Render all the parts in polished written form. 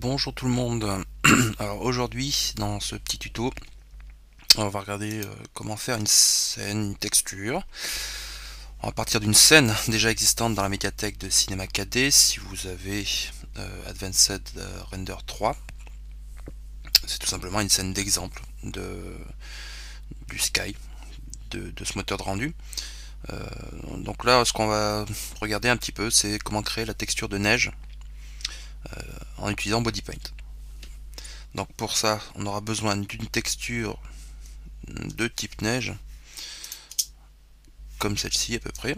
Bonjour tout le monde. Alors aujourd'hui, dans ce petit tuto, on va regarder comment faire une scène, une texture. On va partir d'une scène déjà existante dans la médiathèque de Cinema 4D. Si vous avez Advanced Render 3, c'est tout simplement une scène d'exemple du Sky, de ce moteur de rendu. Donc là, ce qu'on va regarder un petit peu, c'est comment créer la texture de neige en utilisant BodyPaint. Donc pour ça, on aura besoin d'une texture de type neige, comme celle-ci à peu près.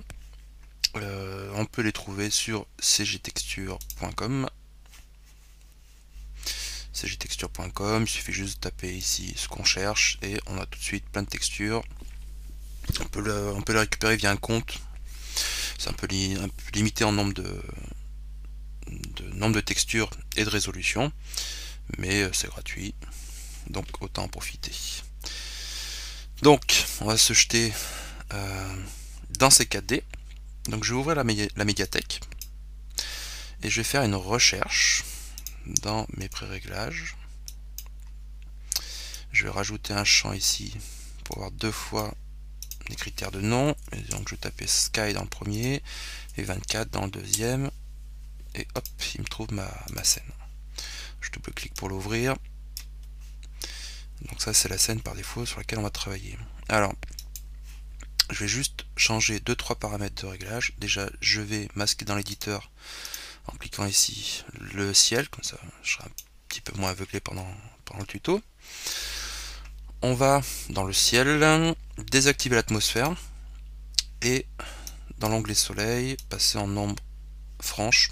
On peut les trouver sur cgtexture.com. cgtexture.com, il suffit juste de taper ici ce qu'on cherche et on a tout de suite plein de textures. On peut le récupérer via un compte. C'est un peu limité en nombre de textures et de résolution, mais c'est gratuit, donc autant en profiter. Donc on va se jeter dans ces 4D. Donc je vais ouvrir la médiathèque et je vais faire une recherche dans mes pré-réglages. Je vais rajouter un champ ici pour avoir deux fois les critères de nom. Et donc je vais taper Sky dans le premier et 24 dans le deuxième. Et hop, il me trouve ma scène. Je double-clique pour l'ouvrir. Donc ça c'est la scène par défaut sur laquelle on va travailler. Alors, je vais juste changer 2-3 paramètres de réglage. Déjà, je vais masquer dans l'éditeur en cliquant ici le ciel, comme ça je serai un petit peu moins aveuglé pendant le tuto. On va dans le ciel, désactiver l'atmosphère et dans l'onglet soleil, passer en ombre franche.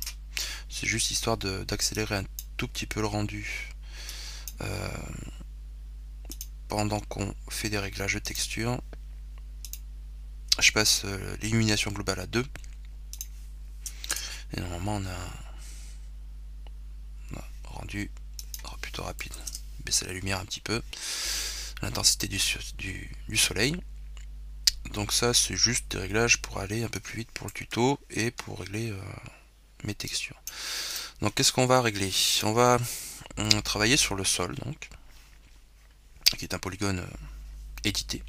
C'est juste histoire d'accélérer un tout petit peu le rendu pendant qu'on fait des réglages de texture. Je passe l'illumination globale à 2 et normalement on a un rendu plutôt rapide. Baisser la lumière un petit peu, l'intensité du soleil. Donc ça c'est juste des réglages pour aller un peu plus vite pour le tuto et pour régler mes textures. Donc qu'est-ce qu'on va régler? On va travailler sur le sol, donc qui est un polygone édité.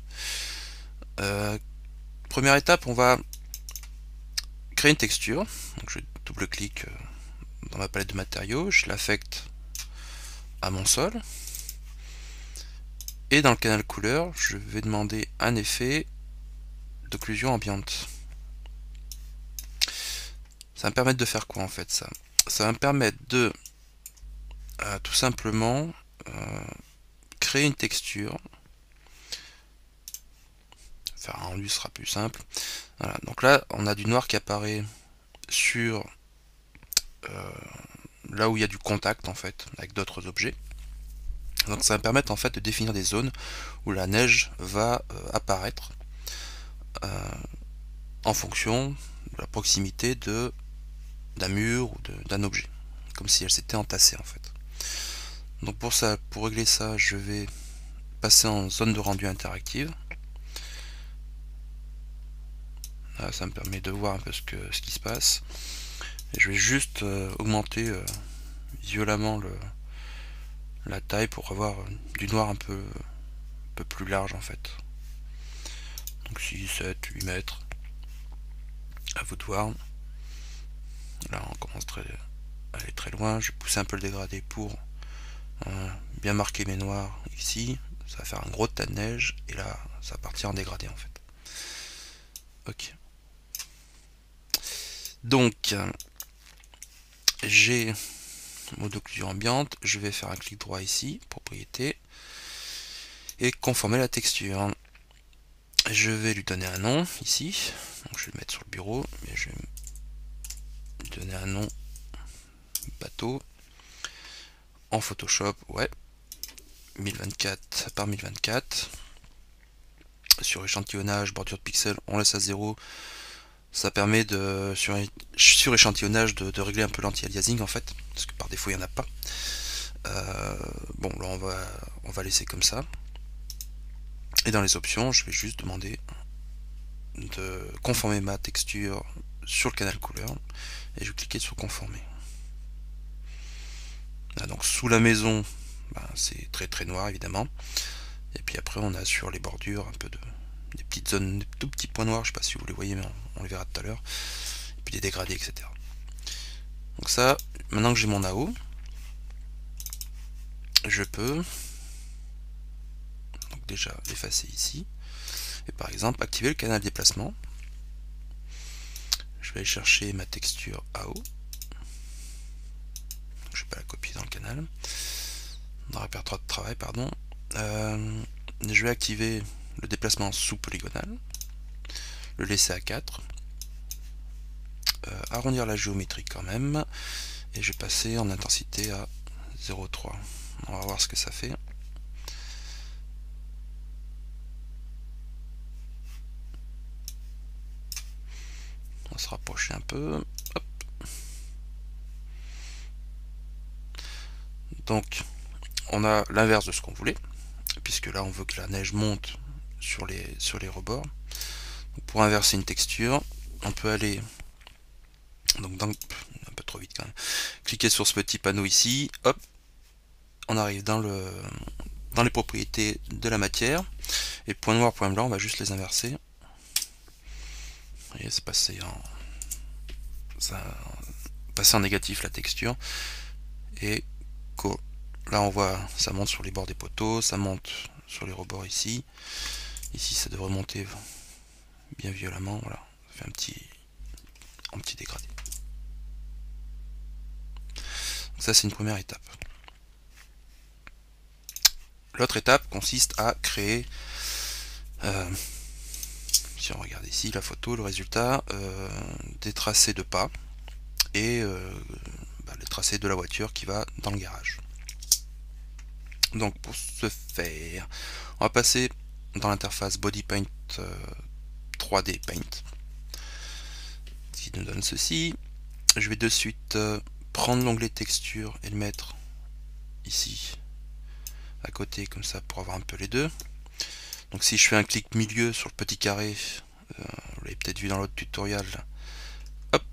Première étape, on va créer une texture. Donc je double-clique dans ma palette de matériaux, je l'affecte à mon sol. Et dans le canal couleur, je vais demander un effet d'occlusion ambiante. Ça va me permettre de faire quoi en fait ça? Ça va me permettre de tout simplement créer une texture. Faire un rendu sera plus simple. Voilà, donc là on a du noir qui apparaît sur là où il y a du contact en fait avec d'autres objets. Donc ça va me permettre en fait de définir des zones où la neige va apparaître en fonction de la proximité d'un mur ou d'un objet, comme si elle s'était entassée en fait. Donc pour ça, pour régler ça, je vais passer en zone de rendu interactive. Là, ça me permet de voir un peu ce qui se passe. Et je vais juste augmenter violemment la taille pour avoir du noir un peu plus large en fait. Donc 6, 7, 8 mètres. À vous de voir. Là on commence à aller très loin. Je vais pousser un peu le dégradé pour bien marquer mes noirs ici. Ça va faire un gros tas de neige et là ça va partir en dégradé en fait. Ok. Donc j'ai mode occlusion ambiante, je vais faire un clic droit ici, propriété, et conformer la texture. Je vais lui donner un nom ici, donc je vais le mettre sur le bureau, mais je vais lui donner un nom bateau en Photoshop, ouais, 1024 par 1024. Sur échantillonnage, bordure de pixels, on laisse à 0. Ça permet de sur échantillonnage de régler un peu l'anti-aliasing en fait, parce que par défaut il n'y en a pas. Bon là on va laisser comme ça. Et dans les options, je vais juste demander de conformer ma texture sur le canal couleur et je vais cliquer sur conformer. Là, donc Donc sous la maison, c'est très très noir évidemment. Et puis après on a sur les bordures un peu des petites zones, des tout petits points noirs, je sais pas si vous les voyez, mais on les verra tout à l'heure. Et puis des dégradés, etc. Donc ça, maintenant que j'ai mon AO, je peux donc déjà l'effacer ici. Et par exemple activer le canal déplacement. Je vais aller chercher ma texture AO. Je vais pas la copier dans le canal. Dans le répertoire de travail, pardon. Je vais activer le déplacement sous polygonal. Le laisser à 4. Arrondir la géométrie quand même. Et je vais passer en intensité à 0,3. On va voir ce que ça fait. On va se rapprocher un peu. Hop. Donc, on a l'inverse de ce qu'on voulait, puisque là, on veut que la neige monte sur les rebords. Donc, pour inverser une texture, on peut aller, donc un peu trop vite quand même, cliquer sur ce petit panneau ici, hop, on arrive dans les propriétés de la matière, et point noir, point blanc, on va juste les inverser. Vous voyez, c'est passé en négatif la texture, et là on voit ça monte sur les bords des poteaux, ça monte sur les rebords ici. Ici ça devrait monter bien violemment, voilà, ça fait un petit dégradé. Donc ça c'est une première étape. L'autre étape consiste à créer, si on regarde ici la photo, le résultat, des tracés de pas et les tracés de la voiture qui va dans le garage. Donc pour ce faire, on va passer dans l'interface Body Paint 3D Paint, qui nous donne ceci. Je vais de suite prendre l'onglet texture et le mettre ici à côté, comme ça pour avoir un peu les deux. Donc si je fais un clic milieu sur le petit carré, vous l'avez peut-être vu dans l'autre tutoriel, hop,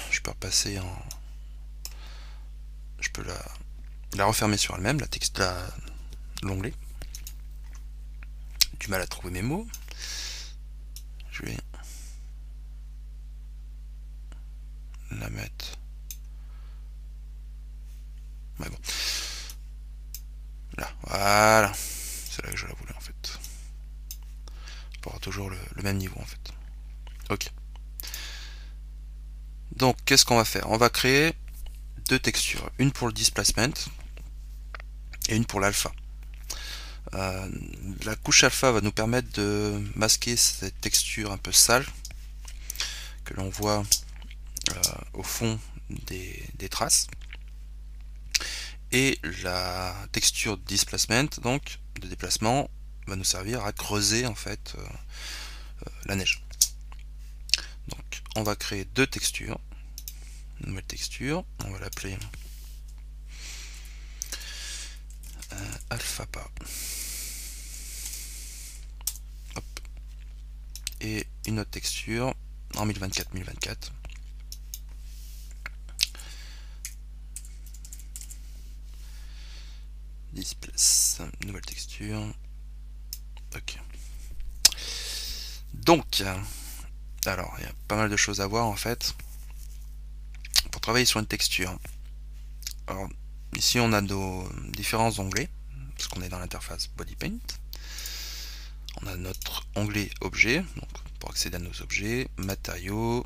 je peux repasser en... Je peux la refermer sur elle-même, l'onglet. Du mal à trouver mes mots. Je vais la mettre... Ouais, bon. Là, voilà. C'est là que je la voulais en fait. Pour avoir toujours le même niveau en fait. Ok. Donc qu'est-ce qu'on va faire? On va créer deux textures. Une pour le displacement et une pour l'alpha. La couche alpha va nous permettre de masquer cette texture un peu sale que l'on voit au fond des traces. Et la texture de displacement, donc de déplacement, va nous servir à creuser en fait la neige. Donc on va créer deux textures, une nouvelle texture, on va l'appeler alpha pas. Hop. Et une autre texture en 1024-1024. Displace, nouvelle texture. Ok. Donc, alors il y a pas mal de choses à voir en fait pour travailler sur une texture. Alors ici on a nos différents onglets parce qu'on est dans l'interface Body Paint. On a notre onglet objet, donc pour accéder à nos objets, matériaux,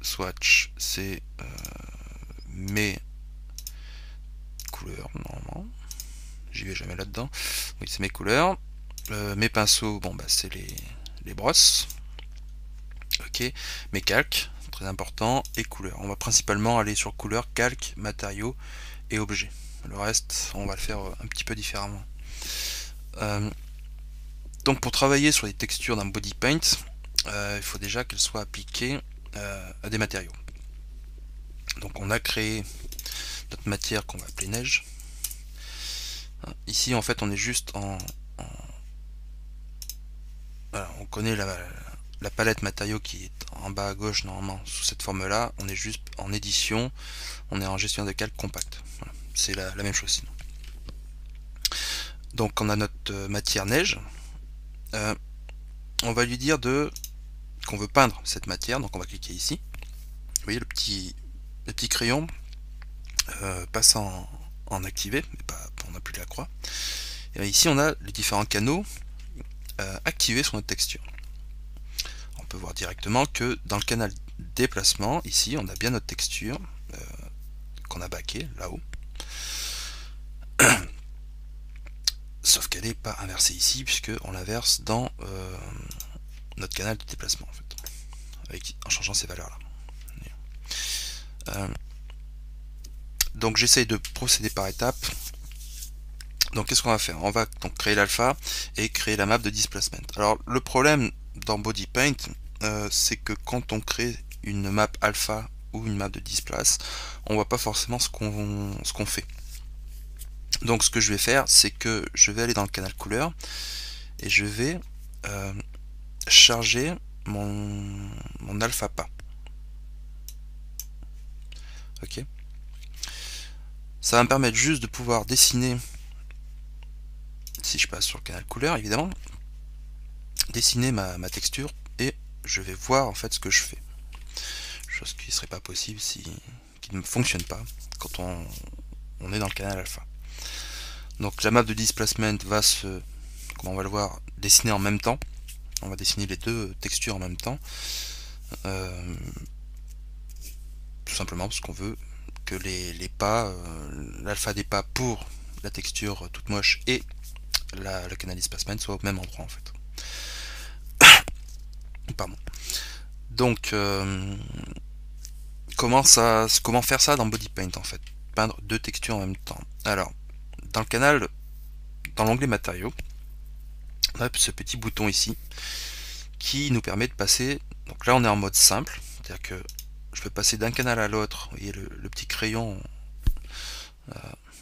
swatch, c'est mes couleurs normalement. J'y vais jamais là-dedans. Oui, c'est mes couleurs. Mes pinceaux, bon bah c'est les brosses. Ok, mes calques, très important, et couleurs. On va principalement aller sur couleurs, calques, matériaux et objets. Le reste, on va le faire un petit peu différemment. Donc pour travailler sur les textures d'un body paint, il faut déjà qu'elles soient appliquées à des matériaux. Donc on a créé notre matière qu'on va appeler neige. Ici en fait on est juste voilà, on connaît la palette matériaux qui est en bas à gauche normalement sous cette forme là. On est juste en édition, on est en gestion de calque compact. Voilà. c'est la même chose sinon. Donc on a notre matière neige. On va lui dire qu'on veut peindre cette matière, donc on va cliquer ici. Vous voyez le petit crayon passe en activé, mais pas, on n'a plus de la croix. Et ici on a les différents canaux activés sur notre texture. On peut voir directement que dans le canal déplacement, ici on a bien notre texture qu'on a baquée là-haut. Sauf qu'elle n'est pas inversée ici, puisque on l'inverse dans notre canal de déplacement en fait, en changeant ces valeurs là. Donc j'essaye de procéder par étapes. Donc qu'est-ce qu'on va faire? On va donc créer l'alpha et créer la map de displacement. Alors le problème dans Body Paint, c'est que quand on crée une map alpha ou une map de displace, on voit pas forcément ce qu'on fait. Donc ce que je vais faire, c'est que je vais aller dans le canal couleur et je vais charger mon alpha pas. Ok. Ça va me permettre juste de pouvoir dessiner, si je passe sur le canal couleur évidemment, dessiner ma texture et je vais voir en fait ce que je fais. Chose qui ne serait pas possible qui ne fonctionne pas quand on est dans le canal alpha. Donc la map de displacement va comme on va le voir, dessiner en même temps. On va dessiner les deux textures en même temps. Tout simplement parce qu'on veut que les pas, l'alpha des pas pour la texture toute moche et le canal displacement soit au même endroit en fait. Pardon. Donc comment faire ça dans Body Paint en fait? Peindre deux textures en même temps. Alors, dans le canal, dans l'onglet matériaux, on a ce petit bouton ici qui nous permet de passer. Donc là on est en mode simple, c'est-à-dire que je peux passer d'un canal à l'autre. Vous voyez le petit crayon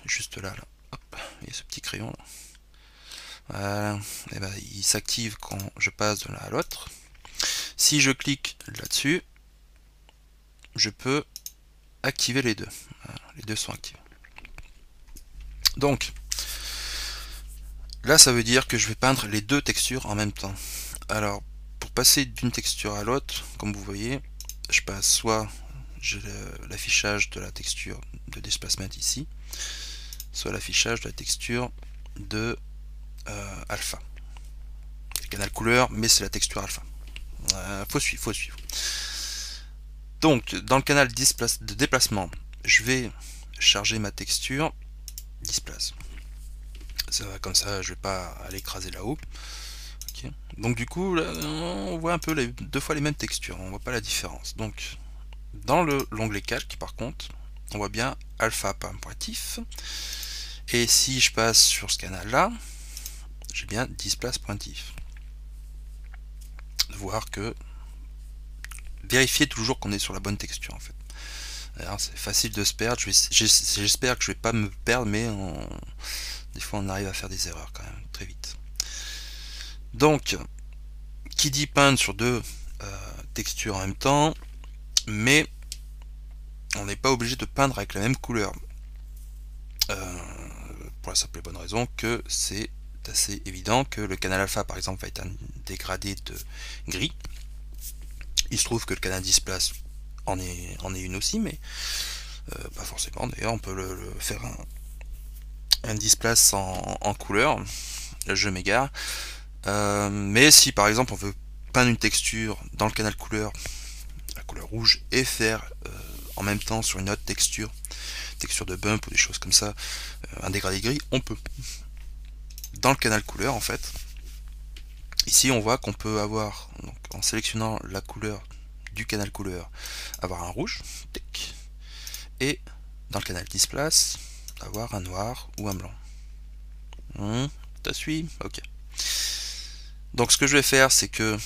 juste là, hop, vous voyez ce petit crayon là. Voilà. Et ben, il s'active quand je passe de l'un à l'autre. Si je clique là-dessus, je peux activer les deux. Voilà, les deux sont activés. Donc là ça veut dire que je vais peindre les deux textures en même temps. Alors pour passer d'une texture à l'autre, comme vous voyez, je passe soit j'ai l'affichage de la texture de displacement ici, soit l'affichage de la texture de alpha. Le canal couleur, mais c'est la texture alpha. Faut suivre. Donc dans le canal de déplacement, je vais charger ma texture displace. Ça va comme ça, je vais pas aller écraser là-haut. Okay. Donc du coup, là, on voit un peu deux fois les mêmes textures, on voit pas la différence. Donc dans l'onglet calque, par contre, on voit bien alpha pas pointif. Et si je passe sur ce canal-là, j'ai bien displace pointif. Voir que vérifier toujours qu'on est sur la bonne texture en fait. C'est facile de se perdre. J'espère que je vais pas me perdre, mais des fois on arrive à faire des erreurs quand même très vite. Donc, qui dit peindre sur deux textures en même temps, mais on n'est pas obligé de peindre avec la même couleur. Pour la simple et bonne raison que c'est assez évident que le canal alpha par exemple va être un dégradé de gris. Il se trouve que le canal displace en est une aussi, mais pas forcément. D'ailleurs, on peut le faire un displace en couleur. Je m'égare. Mais si par exemple on veut peindre une texture dans le canal couleur, la couleur rouge, et faire en même temps sur une autre texture de bump ou des choses comme ça, un dégradé gris, on peut. Dans le canal couleur en fait, ici on voit qu'on peut avoir, donc, en sélectionnant la couleur du canal couleur, avoir un rouge, et dans le canal displace, avoir un noir ou un blanc. T'as suivi? Ok. Donc ce que je vais faire, c'est que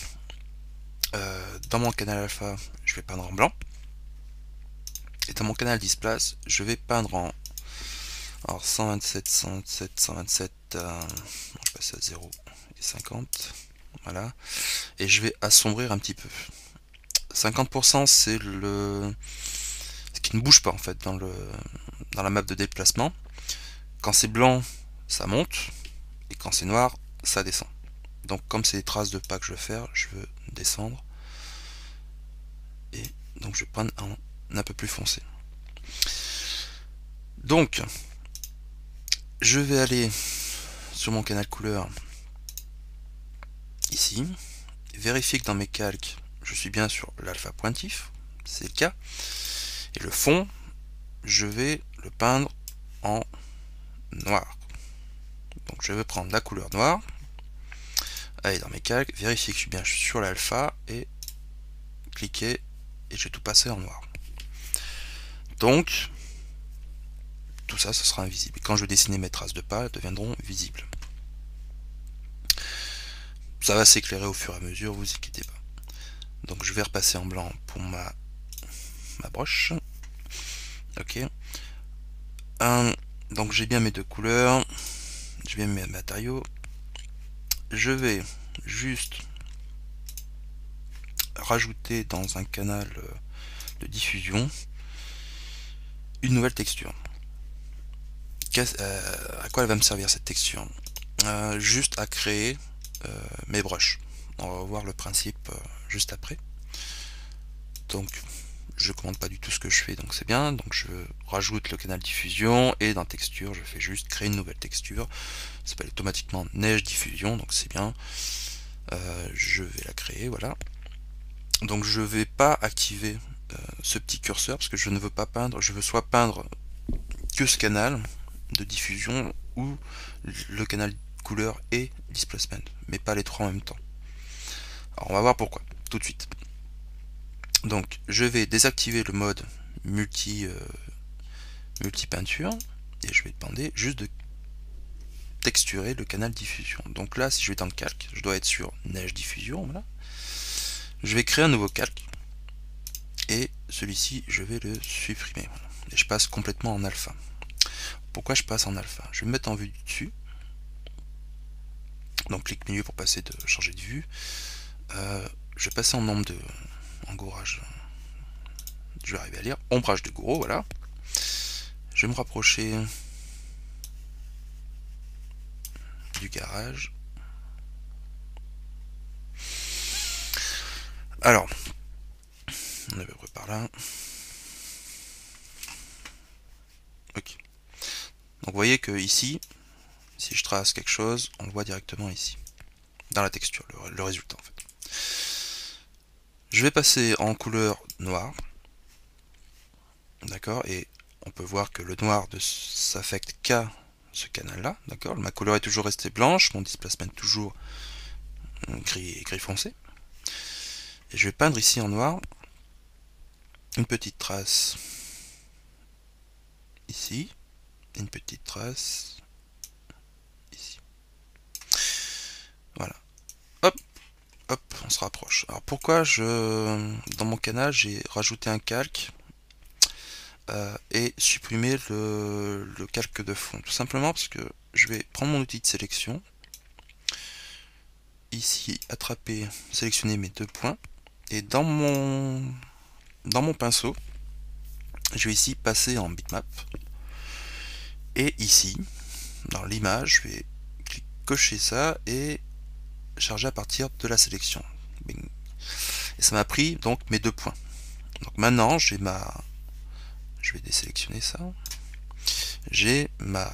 dans mon canal alpha, je vais peindre en blanc. Et dans mon canal displace, je vais peindre en 127, 127, 127, je passe à 0 et 50. Voilà. Et je vais assombrir un petit peu. 50% c'est ce qui ne bouge pas en fait dans dans la map de déplacement. Quand c'est blanc, ça monte, et quand c'est noir, ça descend. Donc comme c'est des traces de pas que je veux faire, je veux descendre. Et donc je vais prendre un peu plus foncé. Donc, je vais aller sur mon canal couleur, ici, vérifier que dans mes calques, je suis bien sur l'alpha pointif, c'est le cas. Et le fond, je vais le peindre en noir. Donc je vais prendre la couleur noire, aller dans mes calques, vérifier que je suis bien sur l'alpha et cliquer et je vais tout passer en noir. Donc tout ça, ce sera invisible. Et quand je vais dessiner mes traces de pas, elles deviendront visibles. Ça va s'éclairer au fur et à mesure, vous inquiétez pas. Donc je vais repasser en blanc pour ma broche. Ok. Donc j'ai bien mes deux couleurs, j'ai bien mes matériaux. Je vais juste rajouter dans un canal de diffusion une nouvelle texture. À quoi elle va me servir cette texture? Juste à créer mes brushes. On va voir le principe juste après. Donc je commande pas du tout ce que je fais, donc c'est bien. Donc je rajoute le canal diffusion et dans texture je fais juste créer une nouvelle texture. Ça s'appelle automatiquement neige diffusion, donc c'est bien. Je vais la créer, voilà. Donc je vais pas activer ce petit curseur parce que je ne veux pas peindre, je veux soit peindre que ce canal de diffusion ou le canal couleur et displacement, mais pas les trois en même temps. Alors on va voir pourquoi tout de suite. Donc je vais désactiver le mode multi peinture et je vais demander juste de texturer le canal diffusion. Donc là, si je vais dans le calque, je dois être sur neige diffusion, voilà. Je vais créer un nouveau calque et celui-ci je vais le supprimer, voilà. Et je passe complètement en alpha. Pourquoi je passe en alpha? Je vais me mettre en vue du dessus, donc clic milieu pour passer de changer de vue. Je vais passer en nombre de engourage, je vais arriver à lire ombrage de Gouraud, voilà. Je vais me rapprocher du garage. Alors, on est à peu près par là. Ok. Donc vous voyez que ici, si je trace quelque chose, on le voit directement ici, dans la texture, le résultat en fait. Je vais passer en couleur noire. D'accord, et on peut voir que le noir ne s'affecte qu'à ce canal là, d'accord. Ma couleur est toujours restée blanche, mon displacement toujours gris foncé. Et je vais peindre ici en noir une petite trace ici, une petite trace ici. Voilà. Hop, hop, on se rapproche. Alors pourquoi dans mon canal j'ai rajouté un calque et supprimer le calque de fond? Tout simplement parce que je vais prendre mon outil de sélection, ici attraper, sélectionner mes deux points, et dans mon pinceau, je vais ici passer en bitmap, et ici, dans l'image, je vais cocher ça et charger à partir de la sélection. Bing. Et ça m'a pris donc mes deux points. Donc maintenant, je vais désélectionner ça. J'ai ma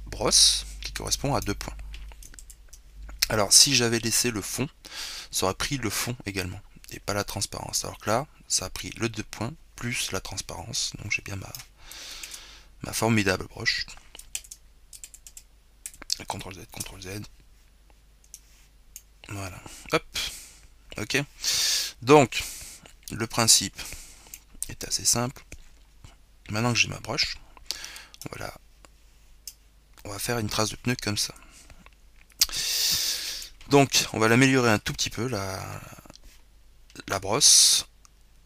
brosse qui correspond à deux points. Alors si j'avais laissé le fond, ça aurait pris le fond également, et pas la transparence. Alors que là, ça a pris le deux points plus la transparence. Donc j'ai bien ma formidable broche. CTRL Z, CTRL Z. Voilà. Hop. Ok. Donc, le principe est assez simple. Maintenant que j'ai ma broche, voilà, on va faire une trace de pneu comme ça. Donc, on va l'améliorer un tout petit peu, la brosse,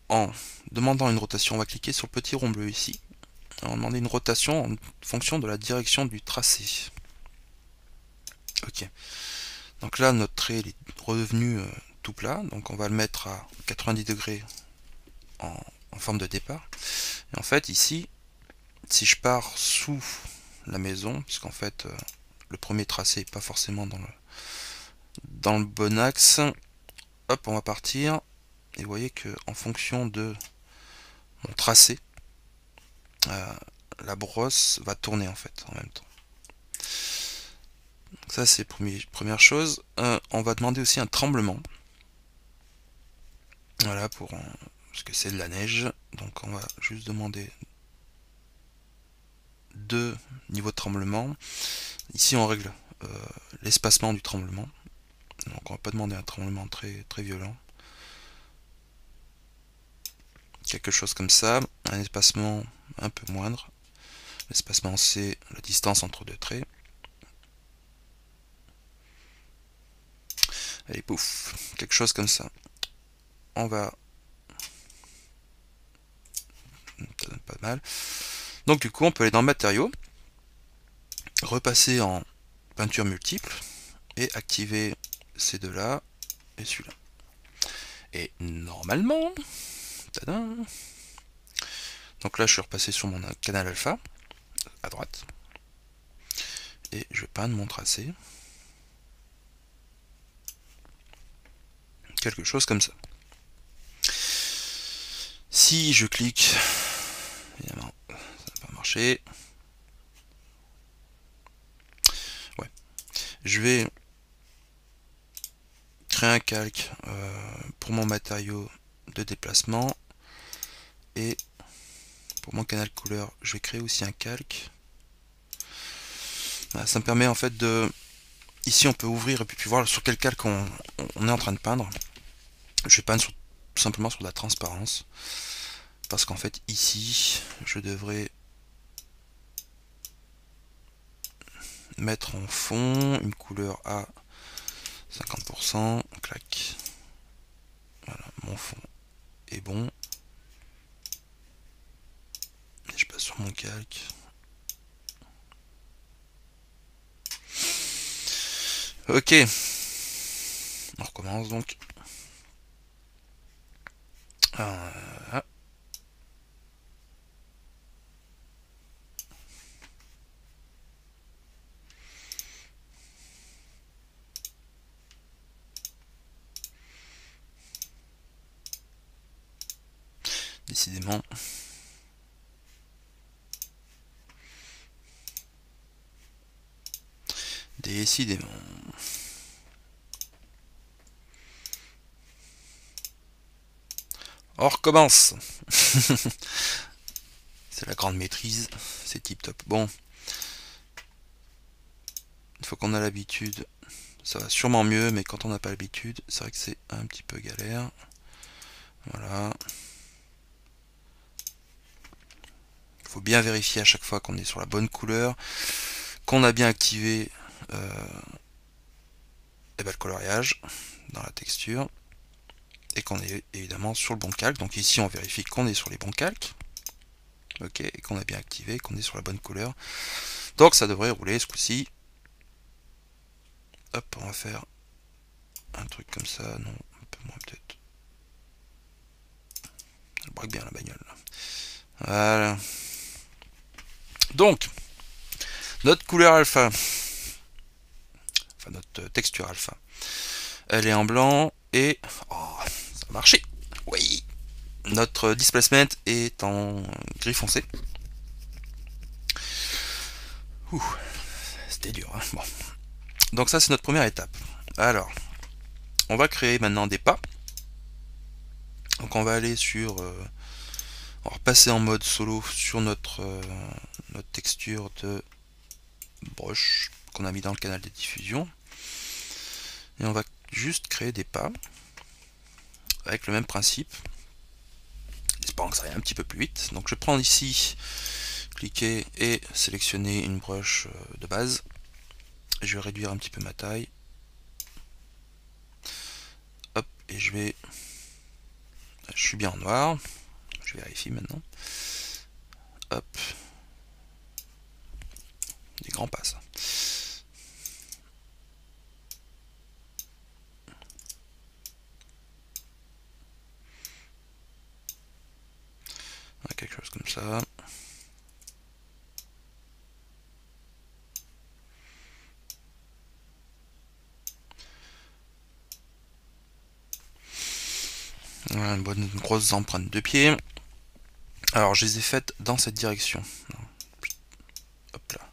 en demandant une rotation. On va cliquer sur le petit rond bleu ici. On va demander une rotation en fonction de la direction du tracé. Ok. Donc là, notre trait est revenu tout plat. Donc on va le mettre à 90 degrés en forme de départ. Et en fait, ici, si je pars sous la maison, puisqu'en fait le premier tracé n'est pas forcément dans le bon axe, hop, on va partir, et vous voyez que en fonction de mon tracé, la brosse va tourner en fait en même temps. Donc ça c'est première chose. On va demander aussi un tremblement. Voilà, parce que c'est de la neige, donc on va juste demander 2 niveaux de tremblement. Ici on règle l'espacement du tremblement, donc on va pas demander un tremblement très violent. Quelque chose comme ça, un espacement un peu moindre. L'espacement c'est la distance entre deux traits. Allez, pouf, quelque chose comme ça. On va... Ça donne pas mal. Donc du coup, on peut aller dans matériaux, repasser en peinture multiple, et activer ces deux-là, et celui-là. Et normalement... Tadam, donc là, je suis repassé sur mon canal alpha, à droite, et je vais peindre mon tracé. Quelque chose comme ça. Si je clique, évidemment, ça n'a pas marché. Ouais. Je vais créer un calque pour mon matériau de déplacement, et pour mon canal couleur, je vais créer aussi un calque. Voilà, ça me permet en fait de... Ici, on peut ouvrir et puis voir sur quel calque on est en train de peindre. Je vais peindre tout simplement sur de la transparence. Parce qu'en fait, ici, je devrais mettre en fond une couleur à 50%. Clac. Voilà, mon fond est bon. Et je passe sur mon calque. Ok. On recommence donc. Décidément. Décidément. On recommence. C'est la grande maîtrise. C'est tip top. Bon. Une fois qu'on a l'habitude, ça va sûrement mieux, mais quand on n'a pas l'habitude, c'est vrai que c'est un petit peu galère. Voilà. Il faut bien vérifier à chaque fois qu'on est sur la bonne couleur, qu'on a bien activé le coloriage dans la texture, et qu'on est évidemment sur le bon calque. Donc ici on vérifie qu'on est sur les bons calques, ok, et qu'on a bien activé, qu'on est sur la bonne couleur. Donc ça devrait rouler ce coup-ci. Hop, on va faire un truc comme ça, non, un peu moins peut-être. Elle braque bien la bagnole là. Voilà. Donc, notre couleur alpha, enfin notre texture alpha, elle est en blanc et... Oh, ça a marché. Oui. Notre displacement est en gris foncé. Ouh, c'était dur, hein. Bon. Donc ça c'est notre première étape. Alors, on va créer maintenant des pas. Donc on va aller sur... on va repasser en mode solo sur notre texture de brush qu'on a mis dans le canal de diffusion. Et on va juste créer des pas avec le même principe. Espérant que ça aille un petit peu plus vite. Donc je prends ici, cliquer et sélectionner une brush de base. Je vais réduire un petit peu ma taille. Hop, et je vais... Je suis bien en noir. Je vérifie maintenant. Hop. Des grands pas ça. Quelque chose comme ça. Voilà, une bonne grosse empreinte de pied. Alors je les ai faites dans cette direction. Hop là.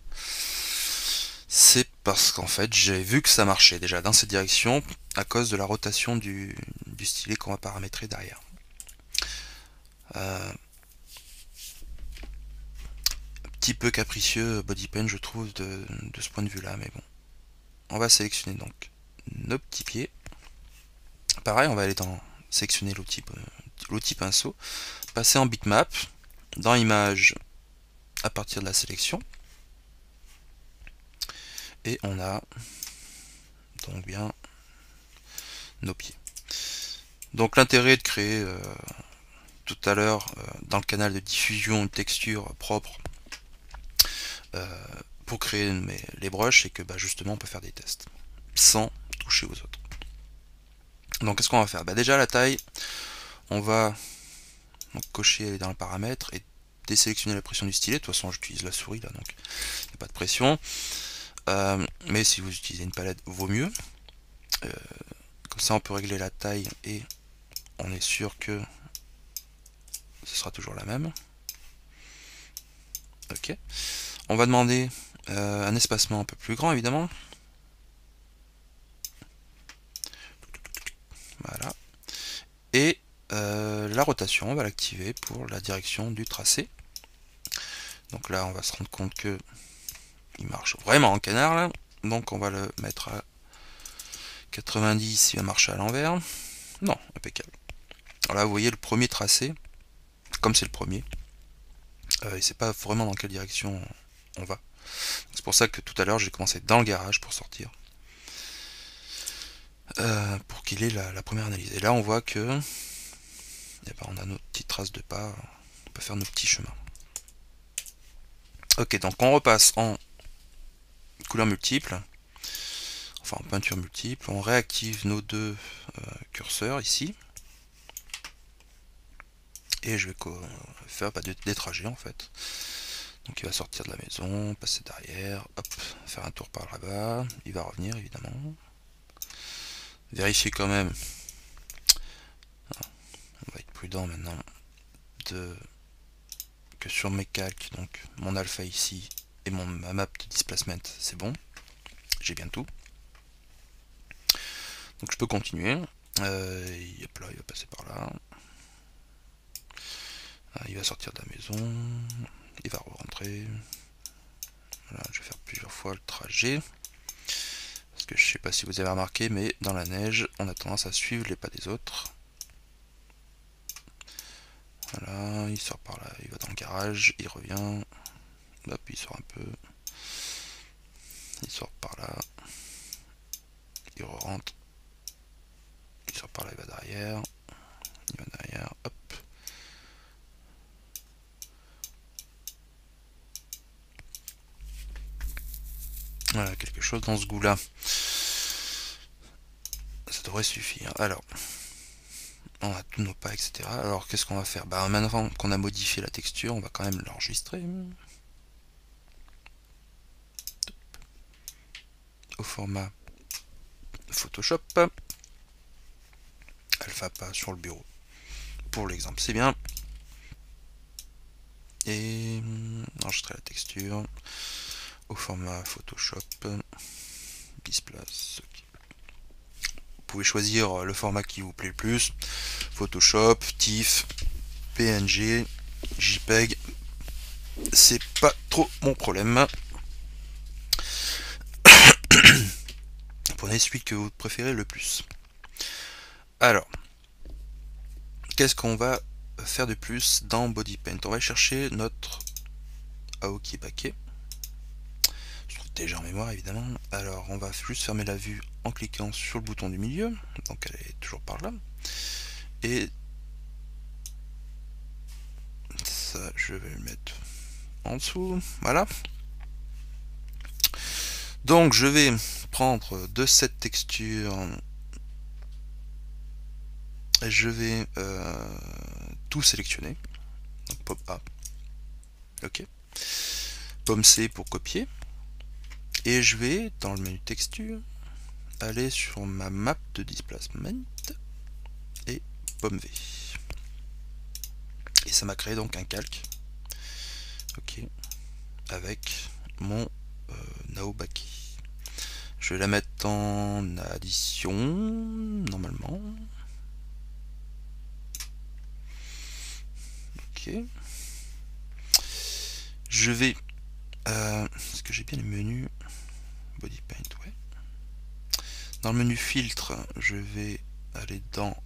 C'est parce qu'en fait j'ai vu que ça marchait déjà dans cette direction à cause de la rotation du stylet qu'on va paramétrer derrière. Un petit peu capricieux BodyPaint je trouve de ce point de vue là, mais bon. On va sélectionner donc nos petits pieds. Pareil, on va aller dans sélectionner l'outil pinceau, passer en bitmap, dans image à partir de la sélection, et on a donc bien nos pieds. Donc l'intérêt de créer tout à l'heure dans le canal de diffusion une texture propre pour créer les brushes, c'est que justement on peut faire des tests sans toucher aux autres. Donc qu'est-ce qu'on va faire? Déjà la taille, on va donc cocher dans le paramètre et désélectionner la pression du stylet. De toute façon j'utilise la souris là, donc il n'y a pas de pression. Mais si vous utilisez une palette, vaut mieux. Comme ça on peut régler la taille et on est sûr que ce sera toujours la même. Ok. On va demander un espacement un peu plus grand évidemment. Voilà. Et la rotation, on va l'activer pour la direction du tracé. Donc là on va se rendre compte que il marche vraiment en canard là. Donc on va le mettre à 90, il va marcher à l'envers. Non, impeccable. Alors là vous voyez le premier tracé, comme c'est le premier, et c'est pas vraiment dans quelle direction on va. C'est pour ça que tout à l'heure j'ai commencé dans le garage pour sortir. Pour qu'il ait la première analyse. Et là on voit que on a nos petites traces de pas, on peut faire nos petits chemins. Ok, donc on repasse en couleur multiple, enfin en peinture multiple, on réactive nos deux curseurs ici, et je vais faire des trajets en fait. Donc il va sortir de la maison, passer derrière, hop, faire un tour par là-bas, il va revenir évidemment. Vérifier quand même, on va être prudent maintenant, que sur mes calques, donc mon alpha ici et ma map de displacement, c'est bon, j'ai bien tout. Donc je peux continuer. Hop là, il va passer par là. Il va sortir de la maison. Il va rentrer. Voilà, je vais faire plusieurs fois le trajet. Parce que je sais pas si vous avez remarqué, mais dans la neige, on a tendance à suivre les pas des autres. Voilà, il sort par là, il va dans le garage, il revient. Hop, il sort un peu. Il sort par là. Il rentre. Il sort par là, il va derrière. Il va derrière, hop. Voilà, quelque chose dans ce goût-là. Ça devrait suffire. Alors, on a tous nos pas, etc. Alors, qu'est-ce qu'on va faire? Maintenant qu'on a modifié la texture, on va quand même l'enregistrer. Au format Photoshop. Alpha pas sur le bureau. Pour l'exemple, c'est bien. Et enregistrer la texture au format Photoshop. Displace. Okay. Vous pouvez choisir le format qui vous plaît le plus. Photoshop, TIFF, PNG, JPEG. C'est pas trop mon problème. Prenez celui que vous préférez le plus. Alors, qu'est-ce qu'on va faire de plus dans BodyPaint? On va chercher notre Aoki paquet. Je trouve déjà en mémoire évidemment. Alors on va juste fermer la vue en cliquant sur le bouton du milieu. Donc elle est toujours par là. Et ça je vais le mettre en dessous. Voilà. Donc je vais prendre de cette texture. Et je vais tout sélectionner. Donc pop A. Ok. Pomme C pour copier. Et je vais, dans le menu texture, aller sur ma map de displacement et pomme V. Et ça m'a créé donc un calque. Ok. Avec mon Naobaki. Je vais la mettre en addition, normalement. Ok. Je vais... est-ce que j'ai bien le menu Body Paint, ouais. Dans le menu filtre, je vais aller dans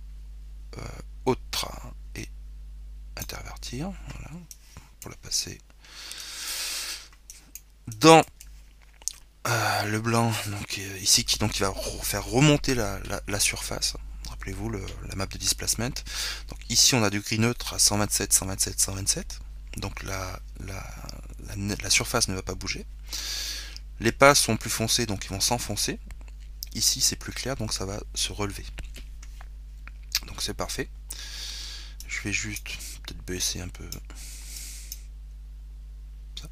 Autre et intervertir. Voilà. Pour la passer dans le blanc, donc ici, qui va faire remonter la surface. Rappelez-vous la map de displacement. Donc ici on a du gris neutre à 127, 127, 127. Donc la surface ne va pas bouger. Les pas sont plus foncés, donc ils vont s'enfoncer. Ici c'est plus clair, donc ça va se relever. Donc c'est parfait. Je vais juste peut-être baisser un peu. Ça.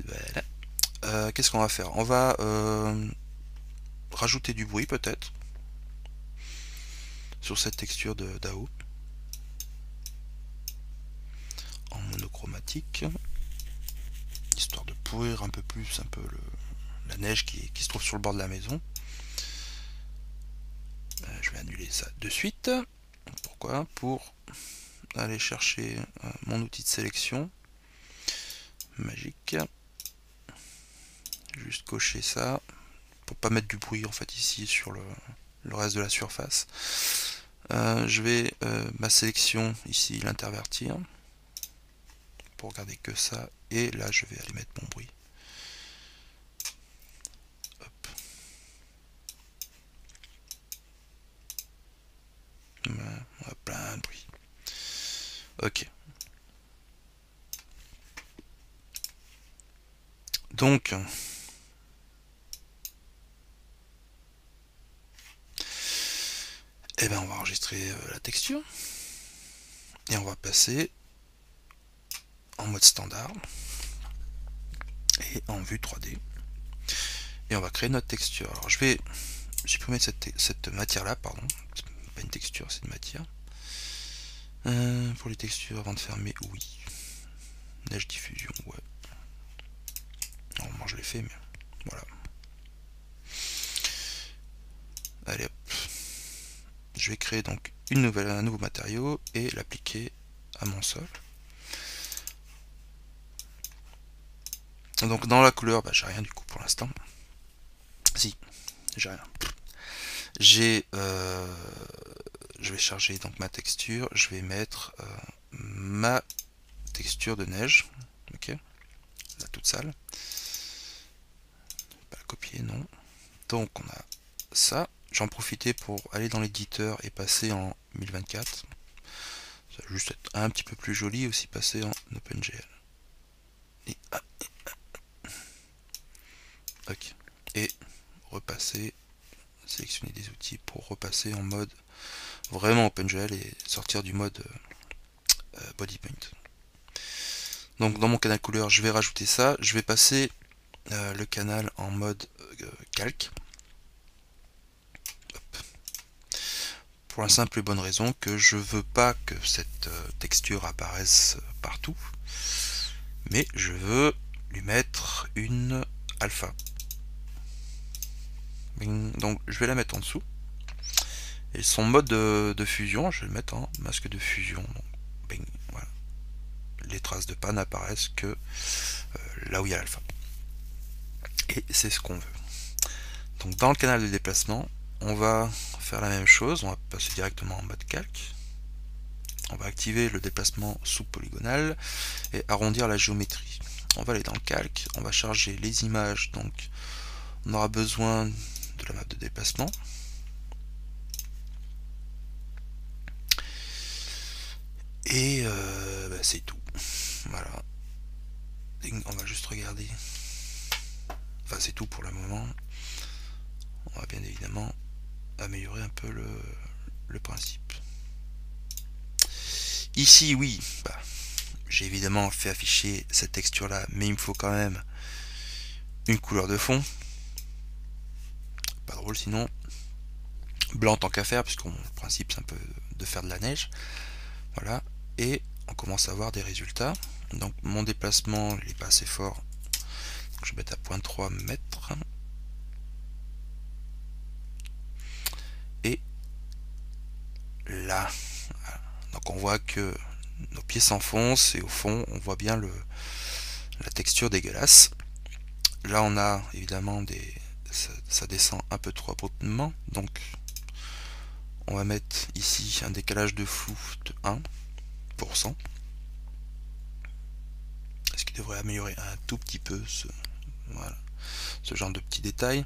Voilà. Qu'est-ce qu'on va faire? On va rajouter du bruit peut-être sur cette texture de DAO en monochromatique, histoire de pourrir un peu plus la neige qui se trouve sur le bord de la maison. Je vais annuler ça de suite. Pourquoi? Pour aller chercher mon outil de sélection magique. Juste cocher ça pour pas mettre du bruit en fait ici sur le reste de la surface. Je vais ma sélection ici l'intervertir pour garder que ça, et là je vais aller mettre mon bruit. Hop. On a plein de bruit. Ok. Donc eh ben on va enregistrer la texture et on va passer en mode standard et en vue 3D, et on va créer notre texture. Alors je vais supprimer cette matière là, pardon, c'est pas une texture, c'est une matière. Pour les textures, avant de fermer, oui. Neige diffusion, ouais. Normalement je l'ai fait, mais voilà. Allez hop. Je vais créer donc un nouveau matériau et l'appliquer à mon sol. Donc dans la couleur, bah, j'ai rien du coup pour l'instant. Si, j'ai rien. Je vais charger donc ma texture. Je vais mettre ma texture de neige. Ok, là toute sale. Pas la copier, non. Donc on a ça. J'en profitais pour aller dans l'éditeur et passer en 1024. Ça va juste être un petit peu plus joli, aussi passer en OpenGL. Et, ok. Et repasser, sélectionner des outils pour repasser en mode vraiment OpenGL et sortir du mode Body Paint. Donc dans mon canal couleur, je vais rajouter ça. Je vais passer le canal en mode calque. Pour la simple et bonne raison que je veux pas que cette texture apparaisse partout, mais je veux lui mettre une alpha. Donc je vais la mettre en dessous, et son mode de fusion, je vais le mettre en masque de fusion. Donc, bing, voilà. Les traces de pas n'apparaissent que là où il y a l'alpha, et c'est ce qu'on veut. Donc dans le canal de déplacement, on va faire la même chose, on va passer directement en mode calque. On va activer le déplacement sous-polygonal et arrondir la géométrie. On va aller dans le calque, on va charger les images, donc on aura besoin de la map de déplacement. Et bah, c'est tout. Voilà. On va juste regarder. Enfin c'est tout pour le moment. On va bien évidemment améliorer un peu le principe. Ici oui, bah, j'ai évidemment fait afficher cette texture là, mais il me faut quand même une couleur de fond. Pas drôle sinon. Blanc tant qu'à faire, puisque le principe c'est un peu de faire de la neige. Voilà, et on commence à avoir des résultats. Donc mon déplacement il n'est pas assez fort, donc je vais mettre à 0.3 mètres. Et là, voilà. Donc on voit que nos pieds s'enfoncent et au fond on voit bien la texture dégueulasse. Là on a évidemment ça descend un peu trop abruptement, donc on va mettre ici un décalage de flou de 1%, ce qui devrait améliorer un tout petit peu voilà, ce genre de petits détails.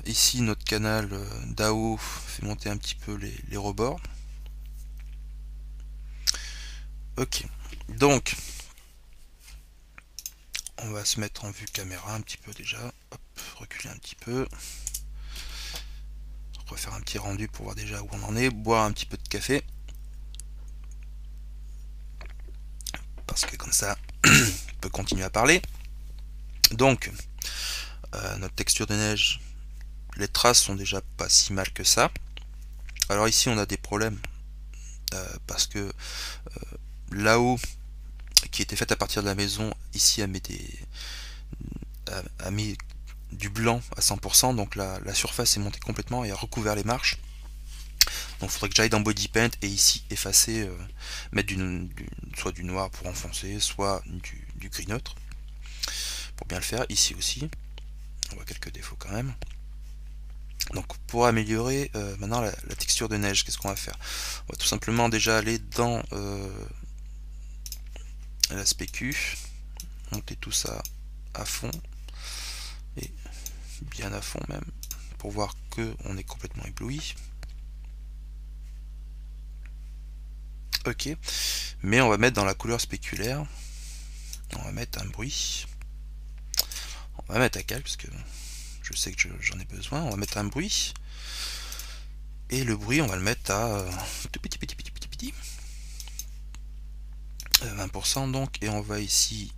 Ici notre canal DAO fait monter un petit peu les rebords. Ok, donc on va se mettre en vue caméra un petit peu déjà. Hop, reculer un petit peu. Refaire un petit rendu pour voir déjà où on en est. Boire un petit peu de café. Parce que comme ça, on peut continuer à parler. Donc, notre texture de neige, les traces sont déjà pas si mal que ça. Alors ici, on a des problèmes. Parce que là-haut, qui était faite à partir de la maison, ici, a mis du blanc à 100%, donc la surface est montée complètement et a recouvert les marches. Donc il faudrait que j'aille dans Body Paint et ici effacer, mettre soit du noir pour enfoncer, soit du gris neutre, pour bien le faire. Ici aussi, on voit quelques défauts quand même. Donc pour améliorer maintenant la texture de neige, qu'est-ce qu'on va faire? On va tout simplement déjà aller dans la spécu, monter tout ça à fond, et bien à fond même, pour voir que on est complètement ébloui. Ok, mais on va mettre dans la couleur spéculaire, on va mettre un bruit, on va mettre à calme parce que je sais que j'en ai besoin, on va mettre un bruit, et le bruit on va le mettre à tout petit 20% donc, et on va ici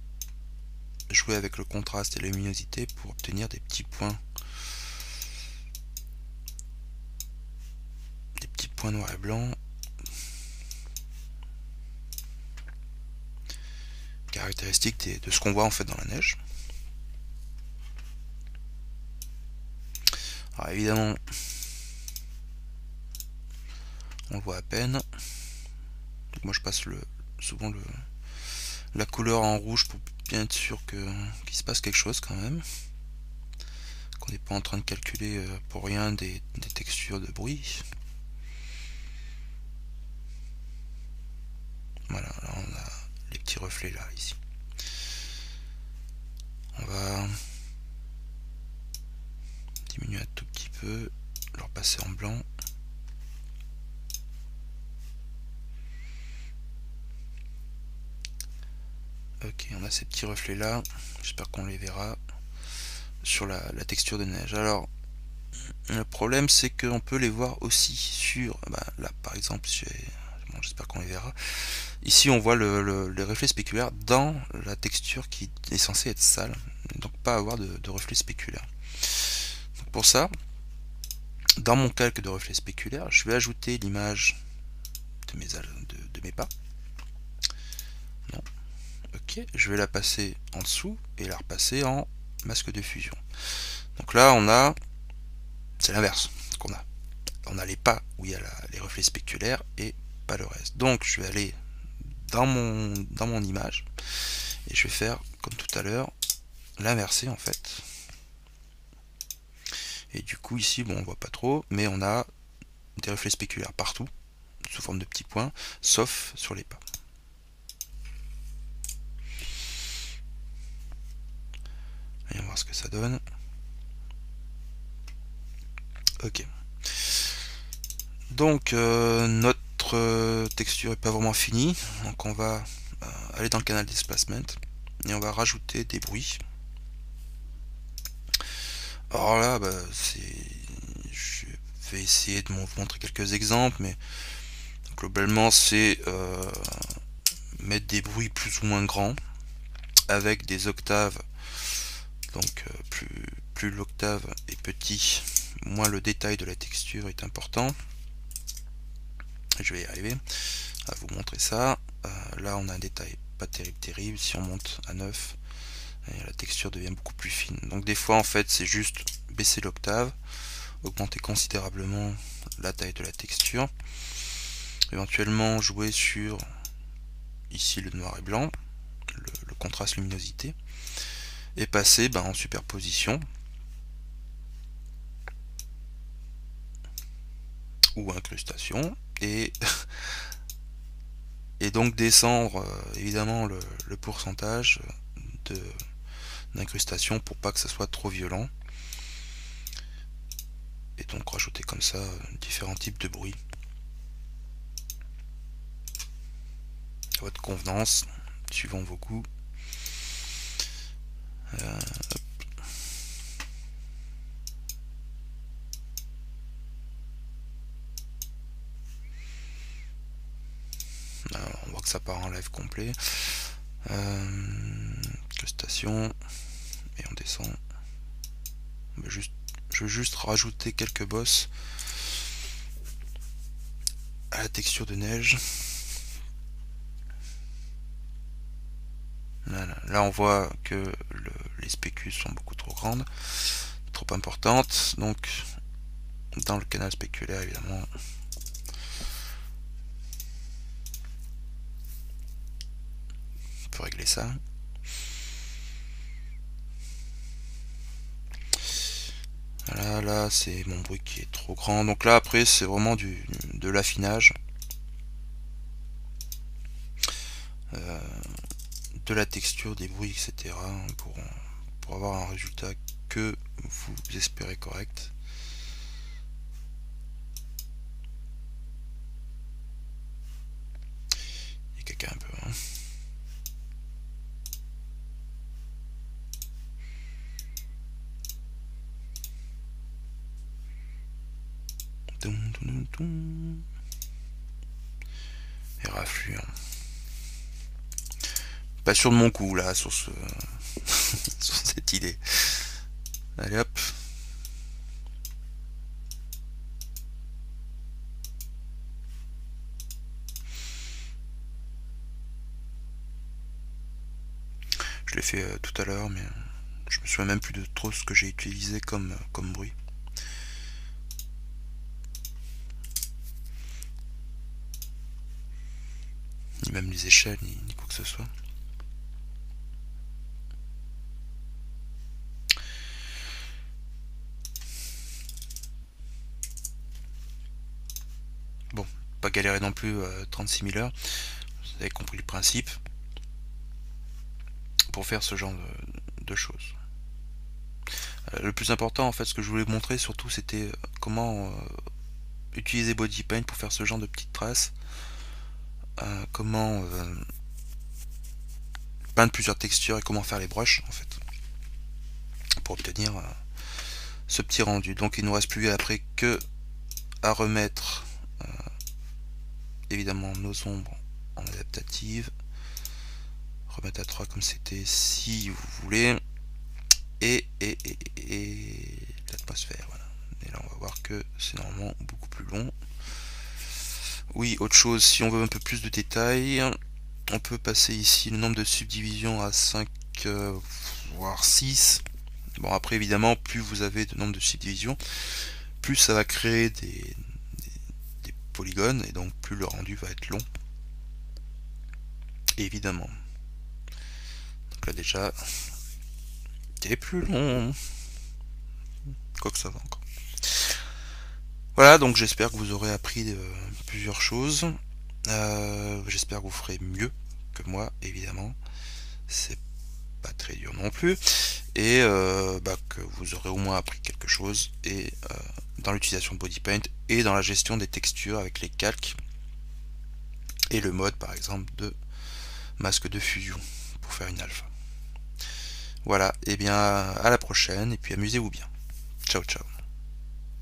jouer avec le contraste et la luminosité pour obtenir des petits points noir et blanc, caractéristiques de ce qu'on voit en fait dans la neige. Alors évidemment on le voit à peine, donc moi je passe souvent la couleur en rouge pour bien être sûr qu'il se passe quelque chose quand même, qu'on n'est pas en train de calculer pour rien des textures de bruit. Voilà, là on a les petits reflets là ici. On va diminuer un tout petit peu, leur passer en blanc. Ok, on a ces petits reflets là, j'espère qu'on les verra sur la texture de neige. Alors le problème c'est qu'on peut les voir aussi sur, là par exemple, bon, j'espère qu'on les verra. Ici on voit les reflets spéculaires dans la texture qui est censée être sale, donc pas avoir de reflets spéculaires. Donc pour ça, dans mon calque de reflets spéculaires, je vais ajouter l'image de mes pas. Non. Ok, je vais la passer en dessous et la repasser en masque de fusion. Donc là on a, c'est l'inverse qu'on a. On a les pas où il y a les reflets spéculaires et pas le reste. Donc je vais aller dans mon image et je vais faire comme tout à l'heure, l'inverser en fait. Et du coup ici bon on voit pas trop, mais on a des reflets spéculaires partout sous forme de petits points, sauf sur les pas. Voyons voir ce que ça donne. Ok. Donc notre texture est pas vraiment finie, donc on va aller dans le canal displacement et on va rajouter des bruits. Alors là, je vais essayer de vous montrer quelques exemples, mais globalement c'est mettre des bruits plus ou moins grands avec des octaves. Donc plus l'octave est petit, moins le détail de la texture est important. Je vais y arriver à vous montrer ça. Là on a un détail pas terrible. Si on monte à 9, la texture devient beaucoup plus fine. Donc des fois en fait c'est juste baisser l'octave, augmenter considérablement la taille de la texture, éventuellement jouer sur ici le noir et blanc, le contraste luminosité, et passer en superposition ou incrustation, et donc descendre évidemment le pourcentage d'incrustation pour pas que ça soit trop violent, et donc rajouter comme ça différents types de bruits à votre convenance suivant vos goûts. On voit que ça part en live complet. Incrustation, et on descend. Je veux juste rajouter quelques bosses à la texture de neige. Voilà. Là on voit que les spécules sont beaucoup trop grandes, trop importantes, donc dans le canal spéculaire évidemment on peut régler ça. Voilà, là c'est mon bruit qui est trop grand, donc là après c'est vraiment de l'affinage, de la texture, des bruits, etc. pour avoir un résultat que vous espérez correct. Il y a quelqu'un un peu. Hein. Et rafflue. Hein. Pas sûr de mon coup là sur ce sur cette idée. Allez hop. Je l'ai fait tout à l'heure, mais je me souviens même plus de trop ce que j'ai utilisé comme bruit. Ni même les échelles, ni quoi que ce soit. Bon, pas galérer non plus 36 000 heures. Vous avez compris le principe. Pour faire ce genre de choses. Le plus important en fait, ce que je voulais vous montrer surtout, c'était comment utiliser BodyPaint pour faire ce genre de petites traces, comment peindre plusieurs textures et comment faire les brushes en fait pour obtenir ce petit rendu. Donc il ne nous reste plus après que à remettre évidemment nos ombres en adaptative, remettre à 3 comme c'était si vous voulez, et l'atmosphère. Voilà. Et là on va voir que c'est normalement beaucoup plus long. Oui, autre chose, si on veut un peu plus de détails, on peut passer ici le nombre de subdivisions à 5 voire 6. Bon, après évidemment, plus vous avez de nombre de subdivisions, plus ça va créer des polygones, et donc plus le rendu va être long. Évidemment. Donc là déjà, c'est plus long. Quoique ça va encore. Voilà, donc j'espère que vous aurez appris plusieurs choses. J'espère que vous ferez mieux que moi, évidemment. C'est pas très dur non plus. Et que vous aurez au moins appris quelque chose et dans l'utilisation de BodyPaint et dans la gestion des textures avec les calques et le mode par exemple de masque de fusion pour faire une alpha. Voilà, et bien à la prochaine et puis amusez-vous bien. Ciao ciao.